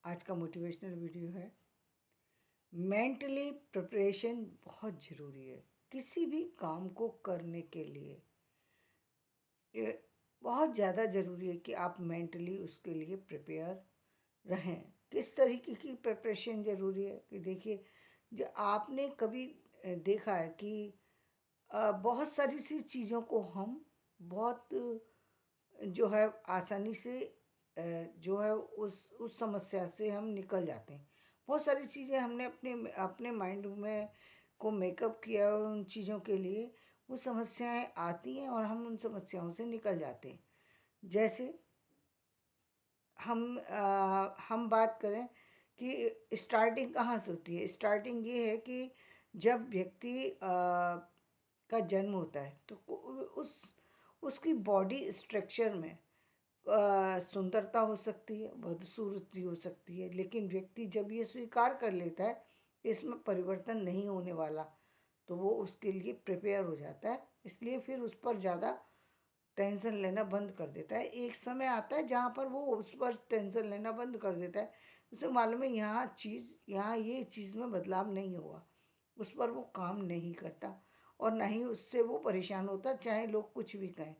आज का motivational video है। मेंटली प्रिपरेशन बहुत ज़रूरी है किसी भी काम को करने के लिए। ये बहुत ज़्यादा ज़रूरी है कि आप मेंटली उसके लिए प्रिपेयर रहें। किस तरीके की प्रिपरेशन ज़रूरी है कि देखिए, जो आपने कभी देखा है कि बहुत सारी सी चीज़ों को हम बहुत जो है आसानी से जो है उस समस्या से हम निकल जाते हैं। बहुत सारी चीज़ें हमने अपने अपने माइंड में को मेकअप किया है उन चीज़ों के लिए, वो समस्याएँ आती हैं और हम उन समस्याओं से निकल जाते हैं। जैसे हम बात करें कि स्टार्टिंग कहाँ से होती है। स्टार्टिंग ये है कि जब व्यक्ति का जन्म होता है तो उसकी बॉडी स्ट्रक्चर में सुंदरता हो सकती है, बदसूरती हो सकती है, लेकिन व्यक्ति जब ये स्वीकार कर लेता है कि इसमें परिवर्तन नहीं होने वाला, तो वो उसके लिए प्रिपेयर हो जाता है। इसलिए फिर उस पर ज़्यादा टेंशन लेना बंद कर देता है। एक समय आता है जहाँ पर वो उस पर टेंशन लेना बंद कर देता है। उसे मालूम है यहाँ ये चीज़ में बदलाव नहीं हुआ, उस पर वो काम नहीं करता और ना ही उससे वो परेशान होता, चाहे लोग कुछ भी कहें।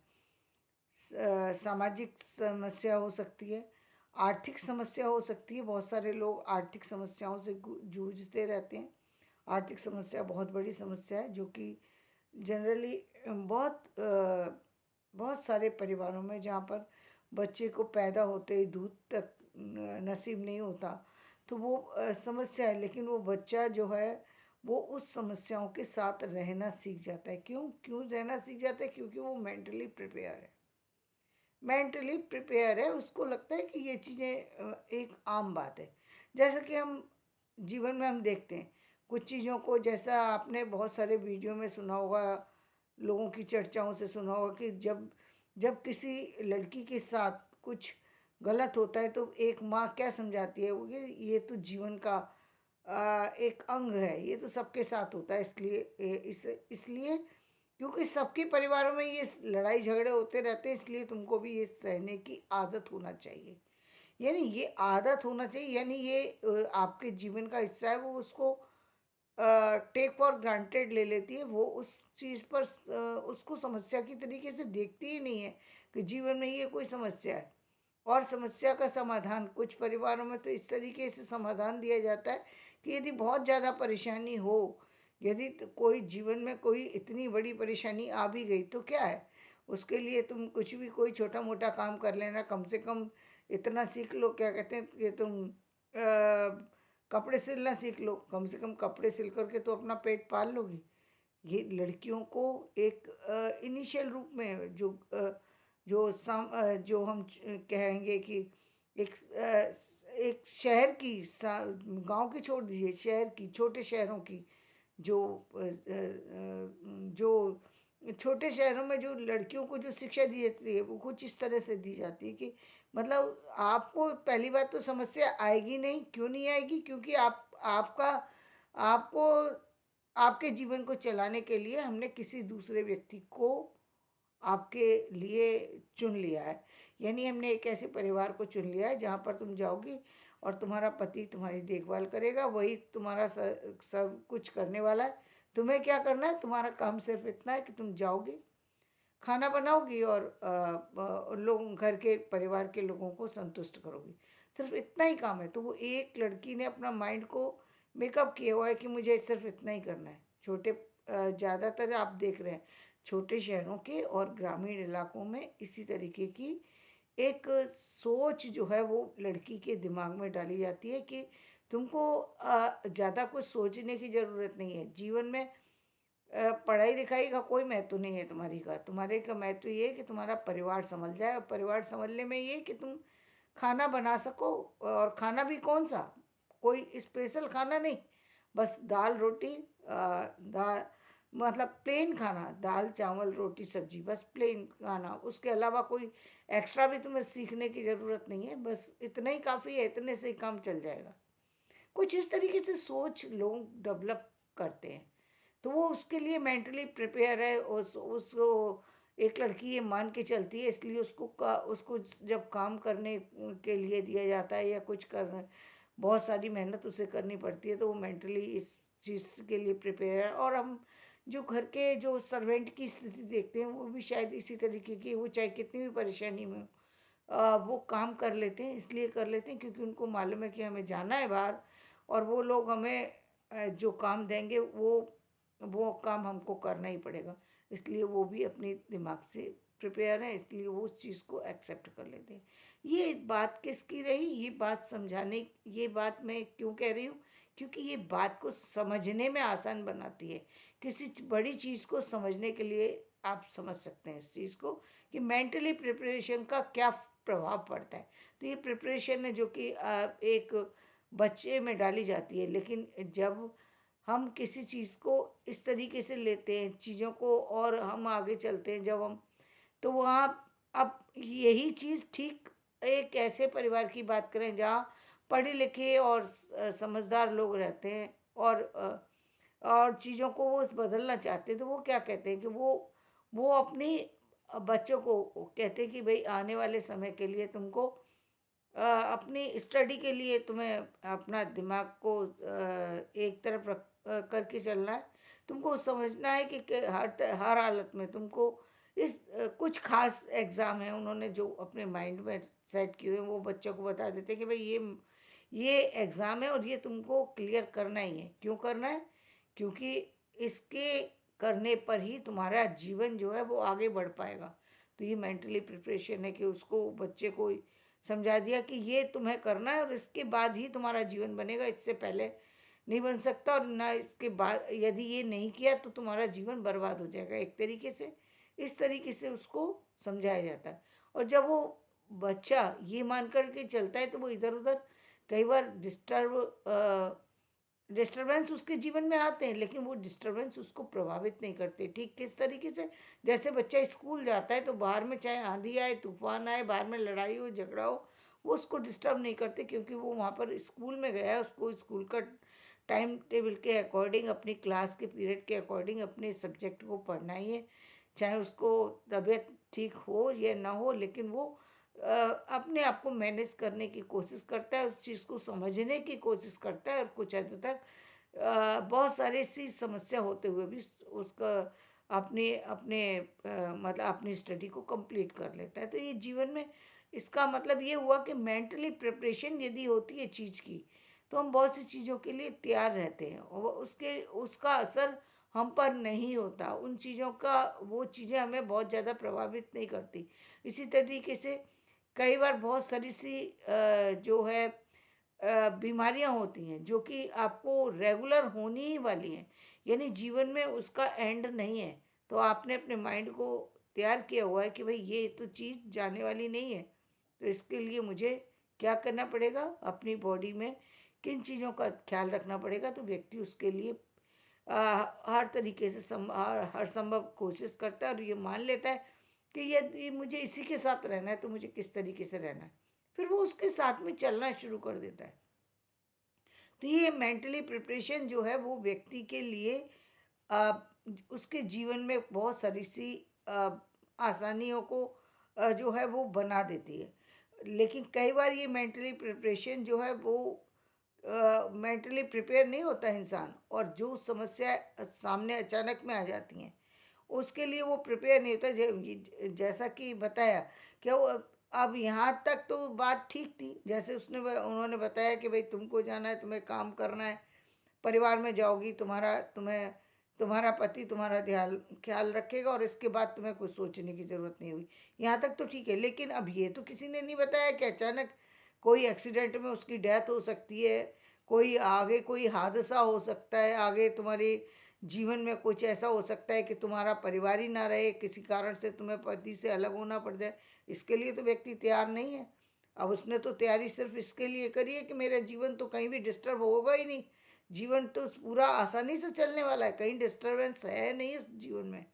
सामाजिक समस्या हो सकती है, आर्थिक समस्या हो सकती है। बहुत सारे लोग आर्थिक समस्याओं से जूझते रहते हैं। आर्थिक समस्या बहुत बड़ी समस्या है जो कि जनरली बहुत सारे परिवारों में, जहाँ पर बच्चे को पैदा होते ही दूध तक नसीब नहीं होता, तो वो समस्या है। लेकिन वो बच्चा जो है वो उस समस्याओं के साथ रहना सीख जाता है। क्यों क्यों रहना सीख जाता है? क्योंकि वो मेंटली प्रिपेयर है। उसको लगता है कि ये चीज़ें एक आम बात है। जैसे कि हम जीवन में हम देखते हैं कुछ चीज़ों को, जैसा आपने बहुत सारे वीडियो में सुना होगा, लोगों की चर्चाओं से सुना होगा कि जब जब किसी लड़की के साथ कुछ गलत होता है तो एक माँ क्या समझाती है, वो कि ये तो जीवन का एक अंग है, ये तो सबके साथ होता है। इसलिए क्योंकि सबके परिवारों में ये लड़ाई झगड़े होते रहते हैं, इसलिए तुमको भी ये सहने की आदत होना चाहिए। यानी ये आदत होना चाहिए, यानी ये आपके जीवन का हिस्सा है। वो उसको टेक फॉर ग्रांटेड ले लेती है। वो उस चीज़ पर उसको समस्या की तरीके से देखती ही नहीं है कि जीवन में ये कोई समस्या है। और समस्या का समाधान कुछ परिवारों में तो इस तरीके से समाधान दिया जाता है कि यदि बहुत ज़्यादा परेशानी हो, यदि कोई जीवन में कोई इतनी बड़ी परेशानी आ भी गई तो क्या है, उसके लिए तुम कुछ भी कोई छोटा मोटा काम कर लेना। कम से कम इतना सीख लो, क्या कहते हैं कि तुम कपड़े सिलना सीख लो। कम से कम कपड़े सिल करके तो अपना पेट पाल लोगी। ये लड़कियों को एक इनिशियल रूप में जो हम कहेंगे कि एक शहर की, गांव की छोड़ दीजिए, शहर की, छोटे शहरों की जो जो छोटे शहरों में जो लड़कियों को जो शिक्षा दी जाती है वो कुछ इस तरह से दी जाती है कि मतलब आपको पहली बात तो समस्या आएगी नहीं। क्यों नहीं आएगी? क्योंकि आपको आपके जीवन को चलाने के लिए हमने किसी दूसरे व्यक्ति को आपके लिए चुन लिया है। यानी हमने एक ऐसे परिवार को चुन लिया है जहाँ पर तुम जाओगी और तुम्हारा पति तुम्हारी देखभाल करेगा, वही तुम्हारा सब कुछ करने वाला है। तुम्हें क्या करना है? तुम्हारा काम सिर्फ इतना है कि तुम जाओगी, खाना बनाओगी और लोग घर के परिवार के लोगों को संतुष्ट करोगी। सिर्फ इतना ही काम है। तो वो एक लड़की ने अपना माइंड को मेकअप किया हुआ है कि मुझे सिर्फ इतना ही करना है। ज़्यादातर आप देख रहे हैं छोटे शहरों के और ग्रामीण इलाकों में इसी तरीके की एक सोच जो है वो लड़की के दिमाग में डाली जाती है कि तुमको ज़्यादा कुछ सोचने की ज़रूरत नहीं है जीवन में। पढ़ाई लिखाई का कोई महत्व नहीं है तुम्हारे का महत्व ये है कि तुम्हारा परिवार संभल जाए। और परिवार संभलने में ये कि तुम खाना बना सको, और खाना भी कौन सा, कोई स्पेशल खाना नहीं, बस दाल रोटी, दाल मतलब प्लेन खाना, दाल चावल रोटी सब्जी, बस प्लेन खाना। उसके अलावा कोई एक्स्ट्रा भी तुम्हें सीखने की ज़रूरत नहीं है, बस इतना ही काफ़ी है, इतने से ही काम चल जाएगा। कुछ इस तरीके से सोच लोग डेवलप करते हैं। तो वो उसके लिए मेंटली प्रिपेयर है, उसको एक लड़की ये मान के चलती है, इसलिए उसको जब काम करने के लिए दिया जाता है या कुछ करना, बहुत सारी मेहनत उसे करनी पड़ती है, तो वो मेंटली इस चीज़ के लिए प्रिपेयर है। और हम जो घर के जो सर्वेंट की स्थिति देखते हैं, वो भी शायद इसी तरीके की, वो चाहे कितनी भी परेशानी में हो, वो काम कर लेते हैं, इसलिए कर लेते हैं क्योंकि उनको मालूम है कि हमें जाना है बाहर, और वो लोग हमें जो काम देंगे वो काम हमको करना ही पड़ेगा। इसलिए वो भी अपने दिमाग से प्रिपेयर है, इसलिए वो उस चीज़ को एक्सेप्ट कर लेते हैं। ये बात किसकी रही, ये बात समझाने, ये बात मैं क्यों कह रही हूँ, क्योंकि ये बात को समझने में आसान बनाती है। किसी बड़ी चीज़ को समझने के लिए आप समझ सकते हैं इस चीज़ को, कि मेंटली प्रिपरेशन का क्या प्रभाव पड़ता है। तो ये प्रिपरेशन है जो कि एक बच्चे में डाली जाती है, लेकिन जब हम किसी चीज़ को इस तरीके से लेते हैं चीज़ों को और हम आगे चलते हैं, जब हम, तो वहाँ, अब यही चीज़ ठीक एक ऐसे परिवार की बात करें जहाँ पढ़े लिखे और समझदार लोग रहते हैं, और चीज़ों को वो बदलना चाहते हैं, तो वो क्या कहते हैं कि वो अपनी बच्चों को कहते हैं कि भाई आने वाले समय के लिए तुमको अपनी स्टडी के लिए तुम्हें अपना दिमाग को एक तरफ करके चलना है। तुमको समझना है कि हर हालत में तुमको कुछ खास एग्ज़ाम है, उन्होंने जो अपने माइंड में सेट किए हुए हैं, वो बच्चों को बता देते हैं कि भाई ये एग्ज़ाम है और ये तुमको क्लियर करना ही है। क्यों करना है? क्योंकि इसके करने पर ही तुम्हारा जीवन जो है वो आगे बढ़ पाएगा। तो ये मेंटली प्रिपरेशन है कि उसको बच्चे को समझा दिया कि ये तुम्हें करना है और इसके बाद ही तुम्हारा जीवन बनेगा, इससे पहले नहीं बन सकता, और ना इसके बाद यदि ये नहीं किया तो तुम्हारा जीवन बर्बाद हो जाएगा। एक तरीके से इस तरीके से उसको समझाया जाता है। और जब वो बच्चा ये मान कर के चलता है तो वो इधर उधर कई बार डिस्टरबेंस उसके जीवन में आते हैं, लेकिन वो डिस्टरबेंस उसको प्रभावित नहीं करते। ठीक किस तरीके से? जैसे बच्चा स्कूल जाता है तो बाहर में चाहे आंधी आए, तूफान आए, बाहर में लड़ाई हो, झगड़ा हो, वो उसको डिस्टर्ब नहीं करते, क्योंकि वो वहाँ पर स्कूल में गया है, उसको स्कूल का टाइम टेबल के अकॉर्डिंग, अपनी क्लास के पीरियड के अकॉर्डिंग अपने सब्जेक्ट को पढ़ना ही है। चाहे उसको तबीयत ठीक हो या ना हो, लेकिन वो अपने आप को मैनेज करने की कोशिश करता है, उस चीज़ को समझने की कोशिश करता है, और कुछ हद तक बहुत सारी सी समस्या होते हुए भी उसका अपने अपने मतलब अपनी स्टडी को कंप्लीट कर लेता है। तो ये जीवन में इसका मतलब ये हुआ कि मेंटली प्रिपरेशन यदि होती है चीज़ की, तो हम बहुत सी चीज़ों के लिए तैयार रहते हैं, और उसके उसका असर हम पर नहीं होता। उन चीज़ों का, वो चीज़ें हमें बहुत ज़्यादा प्रभावित नहीं करती। इसी तरीके से कई बार बहुत सारी सी जो है बीमारियां होती हैं जो कि आपको रेगुलर होनी ही वाली हैं, यानी जीवन में उसका एंड नहीं है। तो आपने अपने माइंड को तैयार किया हुआ है कि भाई ये तो चीज़ जाने वाली नहीं है, तो इसके लिए मुझे क्या करना पड़ेगा, अपनी बॉडी में किन चीज़ों का ख्याल रखना पड़ेगा। तो व्यक्ति उसके लिए हर तरीके से हर संभव कोशिश करता है, और ये मान लेता है कि यदि मुझे इसी के साथ रहना है तो मुझे किस तरीके से रहना है, फिर वो उसके साथ में चलना शुरू कर देता है। तो ये मेंटली प्रिपरेशन जो है वो व्यक्ति के लिए अ, उसके जीवन में बहुत सारी सी आसानियों को जो है वो बना देती है। लेकिन कई बार ये मेंटली प्रिपरेशन जो है वो मेंटली प्रिपेयर नहीं होता इंसान, और जो समस्या सामने अचानक में आ जाती हैं उसके लिए वो प्रिपेयर नहीं होता। जैसा कि बताया कि वो अब यहाँ तक तो बात ठीक थी, जैसे उन्होंने बताया कि भाई तुमको जाना है, तुम्हें काम करना है, परिवार में जाओगी, तुम्हारा पति तुम्हारा ध्यान ख्याल रखेगा, और इसके बाद तुम्हें कुछ सोचने की ज़रूरत नहीं हुई। यहाँ तक तो ठीक है, लेकिन अब ये तो किसी ने नहीं बताया कि अचानक कोई एक्सीडेंट में उसकी डेथ हो सकती है, कोई हादसा हो सकता है, आगे तुम्हारे जीवन में कुछ ऐसा हो सकता है कि तुम्हारा परिवार ही ना रहे, किसी कारण से तुम्हें पति से अलग होना पड़ जाए। इसके लिए तो व्यक्ति तैयार नहीं है। अब उसने तो तैयारी सिर्फ इसके लिए करी है कि मेरा जीवन तो कहीं भी डिस्टर्ब होगा ही नहीं, जीवन तो पूरा आसानी से चलने वाला है, कहीं डिस्टरबेंस है नहीं इस जीवन में।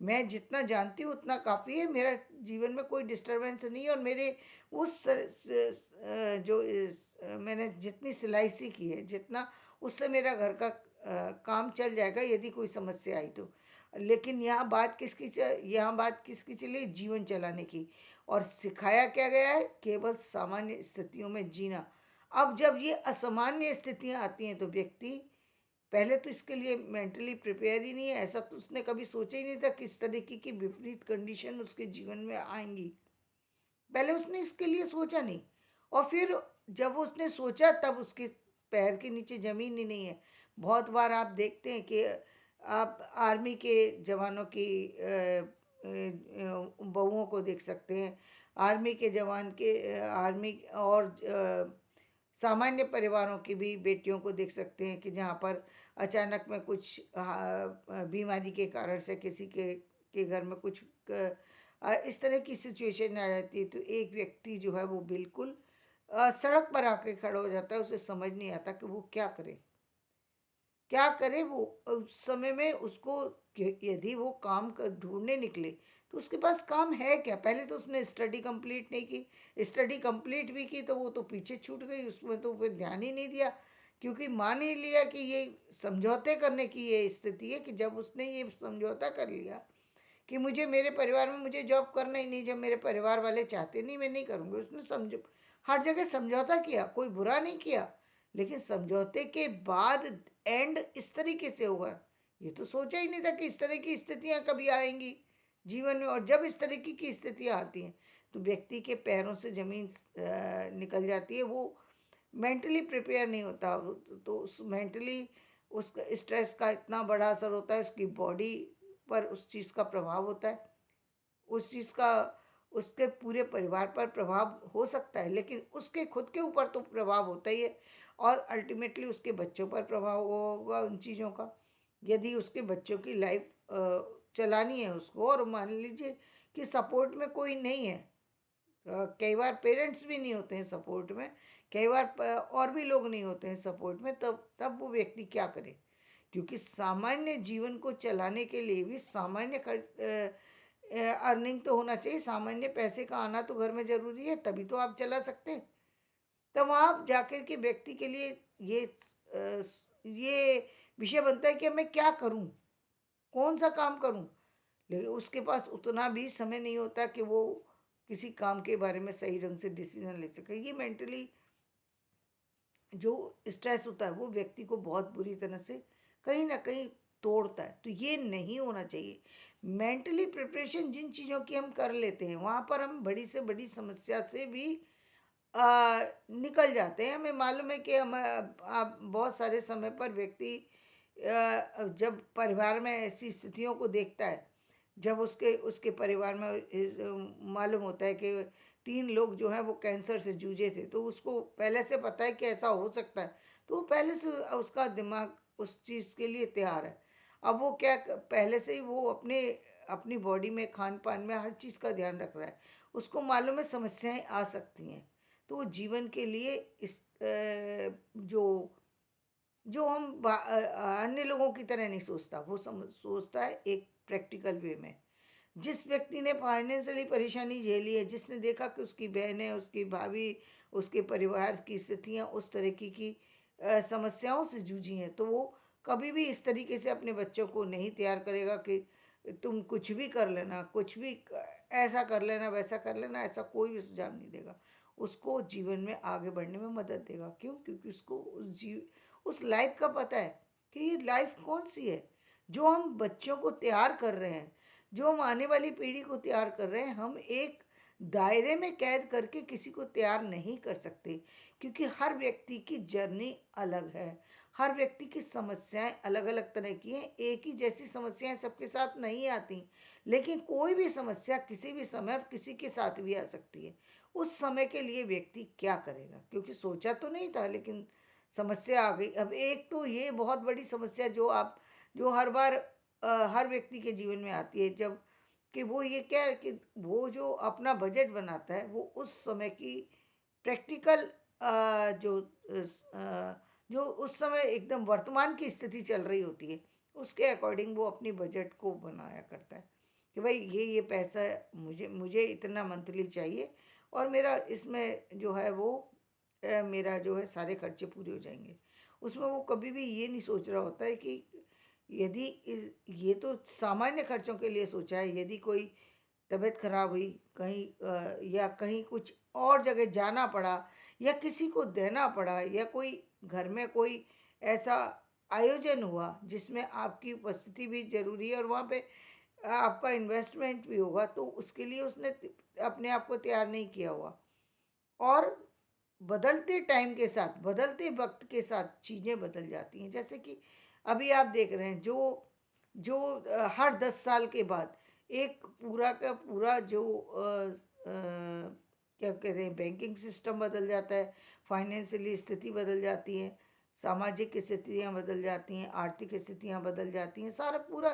मैं जितना जानती हूँ उतना काफ़ी है, मेरा जीवन में कोई डिस्टरबेंस नहीं है, और मेरे उस मैंने जितनी सिलाई सीखी है, जितना उससे मेरा घर का काम चल जाएगा, यदि कोई समस्या आई तो। लेकिन यहाँ बात किसकी चली? जीवन चलाने की। और सिखाया क्या गया है? केवल सामान्य स्थितियों में जीना। अब जब ये असामान्य स्थितियाँ आती हैं तो व्यक्ति पहले तो इसके लिए मेंटली प्रिपेयर ही नहीं है, ऐसा तो उसने कभी सोचा ही नहीं था कि इस तरीके की विपरीत कंडीशन उसके जीवन में आएंगी। पहले उसने इसके लिए सोचा नहीं, और फिर जब उसने सोचा तब उसके पैर के नीचे ज़मीन ही नहीं है। बहुत बार आप देखते हैं कि आप आर्मी के जवानों की बहुओं को देख सकते हैं, आर्मी के जवान के आर्मी और सामान्य परिवारों की भी बेटियों को देख सकते हैं कि जहाँ पर अचानक में कुछ बीमारी के कारण से किसी के घर में कुछ इस तरह की सिचुएशन आ जाती है, तो एक व्यक्ति जो है वो बिल्कुल सड़क पर आके खड़ा हो जाता है। उसे समझ नहीं आता कि वो क्या करे, क्या करे वो उस समय में उसको। यदि वो काम कर ढूंढने निकले तो उसके पास काम है क्या? पहले तो उसने स्टडी कंप्लीट नहीं की, स्टडी कंप्लीट भी की तो वो तो पीछे छूट गई, उसमें तो फिर ध्यान ही नहीं दिया, क्योंकि मान ही लिया कि ये समझौते करने की ये स्थिति है कि जब उसने ये समझौता कर लिया कि मुझे मेरे परिवार में मुझे जॉब करना ही नहीं, जब मेरे परिवार वाले चाहते नहीं मैं नहीं करूँगी, उसने समझो हर जगह समझौता किया, कोई बुरा नहीं किया, लेकिन समझौते के बाद एंड इस तरीके से होगा ये तो सोचा ही नहीं था कि इस तरह की स्थितियां कभी आएंगी जीवन में। और जब इस तरीके की स्थितियां आती हैं तो व्यक्ति के पैरों से ज़मीन निकल जाती है, वो मेंटली प्रिपेयर नहीं होता। तो उस मेंटली उसका स्ट्रेस का इतना बड़ा असर होता है, उसकी बॉडी पर उस चीज़ का प्रभाव होता है, उस चीज़ का उसके पूरे परिवार पर प्रभाव हो सकता है, लेकिन उसके खुद के ऊपर तो प्रभाव होता ही है, और अल्टीमेटली उसके बच्चों पर प्रभाव होगा उन चीज़ों का। यदि उसके बच्चों की लाइफ चलानी है उसको, और मान लीजिए कि सपोर्ट में कोई नहीं है, कई बार पेरेंट्स भी नहीं होते हैं सपोर्ट में, कई बार और भी लोग नहीं होते हैं सपोर्ट में, तब तब वो व्यक्ति क्या करे? क्योंकि सामान्य जीवन को चलाने के लिए भी सामान्य अर्निंग तो होना चाहिए, सामान्य पैसे का आना तो घर में ज़रूरी है, तभी तो आप चला सकते हैं। तब वहाँ जाकर के व्यक्ति के लिए ये ये विषय बनता है कि अब मैं क्या करूँ, कौन सा काम करूँ? लेकिन उसके पास उतना भी समय नहीं होता कि वो किसी काम के बारे में सही ढंग से डिसीजन ले सके। ये मेंटली जो स्ट्रेस होता है वो व्यक्ति को बहुत बुरी तरह से कहीं न कहीं तोड़ता है, तो ये नहीं होना चाहिए। मेंटली प्रिपरेशन जिन चीज़ों की हम कर लेते हैं, वहाँ पर हम बड़ी से बड़ी समस्या से भी निकल जाते हैं। हमें मालूम है कि हम आप बहुत सारे समय पर व्यक्ति जब परिवार में ऐसी स्थितियों को देखता है, जब उसके उसके परिवार में मालूम होता है कि 3 लोग जो हैं वो कैंसर से जूझे थे, तो उसको पहले से पता है कि ऐसा हो सकता है, तो वो पहले से उसका दिमाग उस चीज़ के लिए तैयार है। अब वो क्या पहले से ही वो अपनी बॉडी में, खान-पान में हर चीज़ का ध्यान रख रहा है। उसको मालूम है समस्याएँ आ सकती हैं, तो वो जीवन के लिए इस जो जो हम अन्य लोगों की तरह नहीं सोचता, वो सोचता है एक प्रैक्टिकल वे में। जिस व्यक्ति ने फाइनेंशियली परेशानी झेली है, जिसने देखा कि उसकी बहनें, उसकी भाभी, उसके परिवार की स्थितियाँ उस तरीके की समस्याओं से जूझी हैं, तो वो कभी भी इस तरीके से अपने बच्चों को नहीं तैयार करेगा कि तुम कुछ भी कर लेना, कुछ भी ऐसा कर लेना, वैसा कर लेना, ऐसा कोई भी सुझाव नहीं देगा। उसको जीवन में आगे बढ़ने में मदद देगा। क्यों? क्योंकि उसको उस लाइफ का पता है कि ये लाइफ कौन सी है। जो हम बच्चों को तैयार कर रहे हैं, जो हम आने वाली पीढ़ी को तैयार कर रहे हैं, हम एक दायरे में कैद करके किसी को तैयार नहीं कर सकते, क्योंकि हर व्यक्ति की जर्नी अलग है, हर व्यक्ति की समस्याएं अलग अलग तरह की हैं। एक ही जैसी समस्याएं सबके साथ नहीं आती, लेकिन कोई भी समस्या किसी भी समय और किसी के साथ भी आ सकती है। उस समय के लिए व्यक्ति क्या करेगा? क्योंकि सोचा तो नहीं था, लेकिन समस्या आ गई। अब एक तो ये बहुत बड़ी समस्या जो हर बार हर व्यक्ति के जीवन में आती है, जब कि वो ये क्या है कि वो जो अपना बजट बनाता है, वो उस समय की प्रैक्टिकल जो उस समय एकदम वर्तमान की स्थिति चल रही होती है, उसके अकॉर्डिंग वो अपनी बजट को बनाया करता है कि भाई ये पैसा मुझे मुझे इतना मंथली चाहिए, और मेरा इसमें जो है वो मेरा जो है सारे खर्चे पूरे हो जाएंगे। उसमें वो कभी भी ये नहीं सोच रहा होता है कि यदि ये तो सामान्य खर्चों के लिए सोचा है। यदि कोई तबीयत खराब हुई कहीं, या कहीं कुछ और जगह जाना पड़ा, या किसी को देना पड़ा, या कोई घर में कोई ऐसा आयोजन हुआ जिसमें आपकी उपस्थिति भी जरूरी है और वहाँ पे आपका इन्वेस्टमेंट भी होगा, तो उसके लिए उसने अपने आप को तैयार नहीं किया हुआ। और बदलते टाइम के साथ, बदलते वक्त के साथ चीज़ें बदल जाती हैं। जैसे कि अभी आप देख रहे हैं, जो जो हर 10 साल के बाद एक पूरा का पूरा जो क्या कहते हैं, बैंकिंग सिस्टम बदल जाता है, फाइनेंशियली स्थिति बदल जाती है, सामाजिक स्थितियाँ बदल जाती हैं, आर्थिक स्थितियाँ बदल जाती हैं, सारा पूरा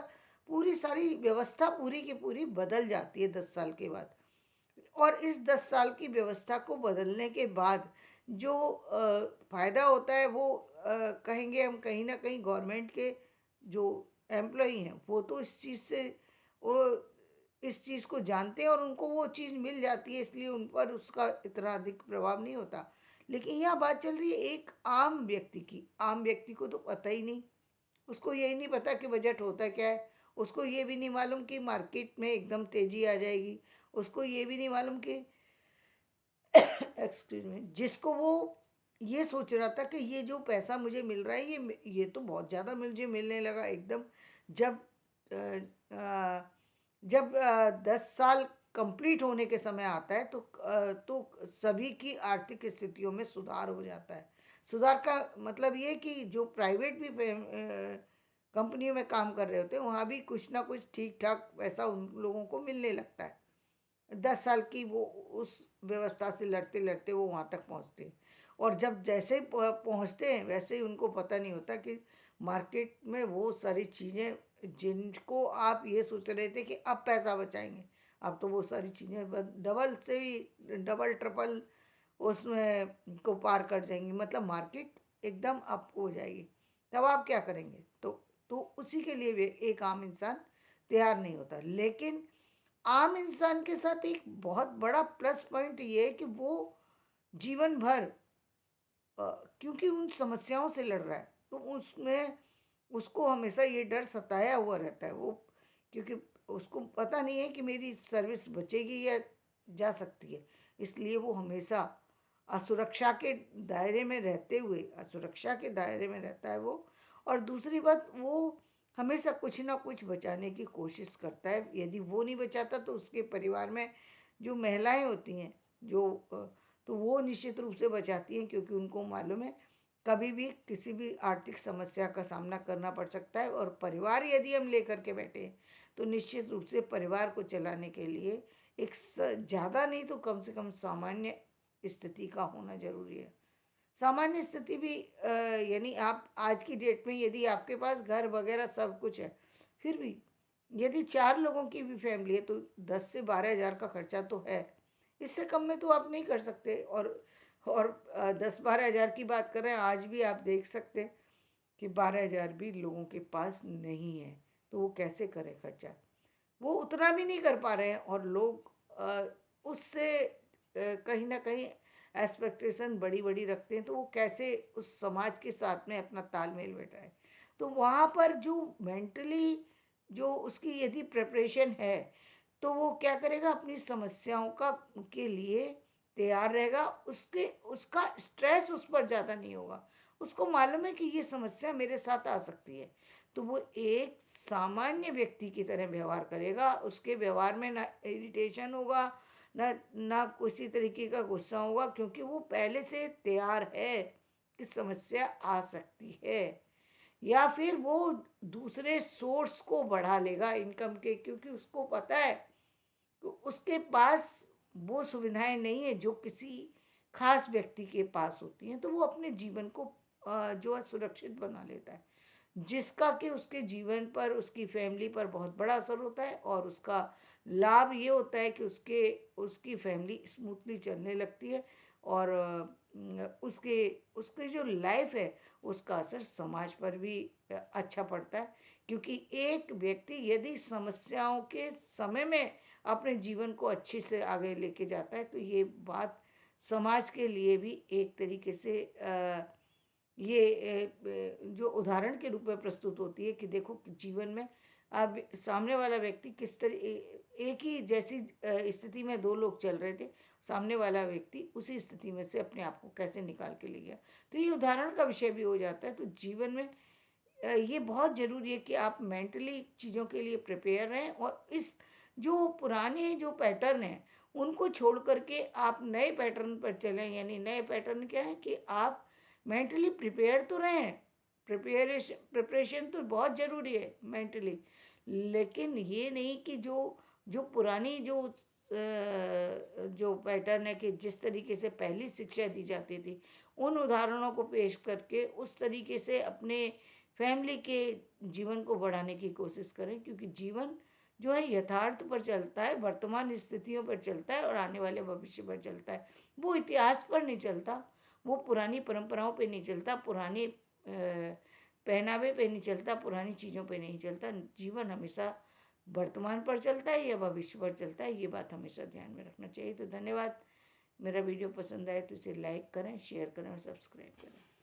पूरी सारी व्यवस्था पूरी की पूरी बदल जाती है 10 साल के बाद। और इस 10 साल की व्यवस्था को बदलने के बाद जो फ़ायदा होता है वो कहेंगे हम कहीं ना कहीं गवर्नमेंट के जो एम्प्लॉई हैं वो तो इस चीज़ से वो इस चीज़ को जानते हैं और उनको वो चीज़ मिल जाती है, इसलिए उन पर उसका इतना अधिक प्रभाव नहीं होता। लेकिन यह बात चल रही है एक आम व्यक्ति की। आम व्यक्ति को तो पता ही नहीं, उसको यही नहीं पता कि बजट होता क्या है, उसको ये भी नहीं मालूम कि मार्केट में एकदम तेज़ी आ जाएगी, उसको ये भी नहीं मालूम कि एक्सक्यूज मी, जिसको वो ये सोच रहा था कि ये जो पैसा मुझे मिल रहा है ये तो बहुत ज़्यादा मुझे मिलने लगा एकदम। जब अ, अ, जब 10 साल कंप्लीट होने के समय आता है तो सभी की आर्थिक स्थितियों में सुधार हो जाता है। सुधार का मतलब ये कि जो प्राइवेट भी कंपनियों में काम कर रहे होते हैं वहाँ भी कुछ ना कुछ ठीक ठाक पैसा उन लोगों को मिलने लगता है। 10 साल की वो उस व्यवस्था से लड़ते लड़ते वो वहाँ तक पहुँचते हैं। और जब जैसे ही पहुँचते हैं वैसे ही उनको पता नहीं होता कि मार्केट में वो सारी चीज़ें जिनको आप ये सोच रहे थे कि अब पैसा बचाएंगे, अब तो वो सारी चीज़ें डबल से भी डबल ट्रिपल उसमें को पार कर जाएंगी, मतलब मार्केट एकदम अप हो जाएगी। तब आप क्या करेंगे? तो उसी के लिए भी एक आम इंसान तैयार नहीं होता। लेकिन आम इंसान के साथ एक बहुत बड़ा प्लस पॉइंट ये है कि वो जीवन भर अ, क्योंकि उन समस्याओं से लड़ रहा है तो उसमें उसको हमेशा ये डर सताया हुआ रहता है। वो क्योंकि उसको पता नहीं है कि मेरी सर्विस बचेगी या जा सकती है, इसलिए वो हमेशा असुरक्षा के दायरे में रहते हुए असुरक्षा के दायरे में रहता है वो। और दूसरी बात, वो हमेशा कुछ ना कुछ बचाने की कोशिश करता है। यदि वो नहीं बचाता तो उसके परिवार में जो महिलाएं होती हैं जो तो वो निश्चित रूप से बचाती हैं, क्योंकि उनको मालूम है कभी भी किसी भी आर्थिक समस्या का सामना करना पड़ सकता है। और परिवार यदि हम लेकर के बैठे हैं तो निश्चित रूप से परिवार को चलाने के लिए एक ज़्यादा नहीं तो कम से कम सामान्य स्थिति का होना जरूरी है। सामान्य स्थिति भी यानी आप आज की डेट में यदि आपके पास घर वगैरह सब कुछ है, फिर भी यदि 4 लोगों की भी फैमिली है तो 10 से 12 हज़ार का खर्चा तो है। इससे कम में तो आप नहीं कर सकते। और 10-12 हज़ार की बात कर रहे हैं, आज भी आप देख सकते हैं कि 12 हज़ार भी लोगों के पास नहीं है। तो वो कैसे करें खर्चा? वो उतना भी नहीं कर पा रहे हैं और लोग उससे कहीं ना कहीं एक्सपेक्टेशन बड़ी बड़ी रखते हैं, तो वो कैसे उस समाज के साथ में अपना तालमेल बैठाए? तो वहाँ पर जो मेंटली जो उसकी यदि प्रिपरेशन है तो वो क्या करेगा, अपनी समस्याओं का के लिए तैयार रहेगा। उसके उसका स्ट्रेस उस पर ज़्यादा नहीं होगा। उसको मालूम है कि ये समस्या मेरे साथ आ सकती है, तो वो एक सामान्य व्यक्ति की तरह व्यवहार करेगा। उसके व्यवहार में ना इरिटेशन होगा, ना ना किसी तरीके का गुस्सा होगा, क्योंकि वो पहले से तैयार है कि समस्या आ सकती है। या फिर वो दूसरे सोर्स को बढ़ा लेगा इनकम के, क्योंकि उसको पता है तो उसके पास वो सुविधाएं नहीं है जो किसी खास व्यक्ति के पास होती हैं। तो वो अपने जीवन को जो है सुरक्षित बना लेता है, जिसका कि उसके जीवन पर उसकी फैमिली पर बहुत बड़ा असर होता है। और उसका लाभ ये होता है कि उसकी फैमिली स्मूथली चलने लगती है। और उसके उसके जो लाइफ है उसका असर समाज पर भी अच्छा पड़ता है। क्योंकि एक व्यक्ति यदि समस्याओं के समय में अपने जीवन को अच्छे से आगे लेके जाता है तो ये बात समाज के लिए भी एक तरीके से ये जो उदाहरण के रूप में प्रस्तुत होती है कि देखो कि जीवन में अब सामने वाला व्यक्ति किस एक ही जैसी स्थिति में दो लोग चल रहे थे, सामने वाला व्यक्ति उसी स्थिति में से अपने आप को कैसे निकाल के ले गया। तो ये उदाहरण का विषय भी हो जाता है। तो जीवन में ये बहुत ज़रूरी है कि आप मेंटली चीज़ों के लिए प्रिपेयर रहें और इस जो पुराने जो पैटर्न हैं, उनको छोड़ कर के आप नए पैटर्न पर चलें। यानी नए पैटर्न क्या है कि आप मेंटली प्रिपेयर तो रहें, प्रिपरेशन तो बहुत ज़रूरी है मेंटली, लेकिन ये नहीं कि जो जो पुरानी जो पैटर्न है कि जिस तरीके से पहली शिक्षा दी जाती थी, उन उदाहरणों को पेश करके उस तरीके से अपने फैमिली के जीवन को बढ़ाने की कोशिश करें, क्योंकि जीवन जो है यथार्थ पर चलता है, वर्तमान स्थितियों पर चलता है और आने वाले भविष्य पर चलता है। वो इतिहास पर नहीं चलता, वो पुरानी परंपराओं पे नहीं चलता, पुराने पहनावे पे नहीं चलता, पुरानी चीज़ों पे नहीं चलता। जीवन हमेशा वर्तमान पर चलता है या भविष्य पर चलता है, ये बात हमेशा ध्यान में रखना चाहिए। तो धन्यवाद। मेरा वीडियो पसंद आए तो इसे लाइक करें, शेयर करें और सब्सक्राइब करें।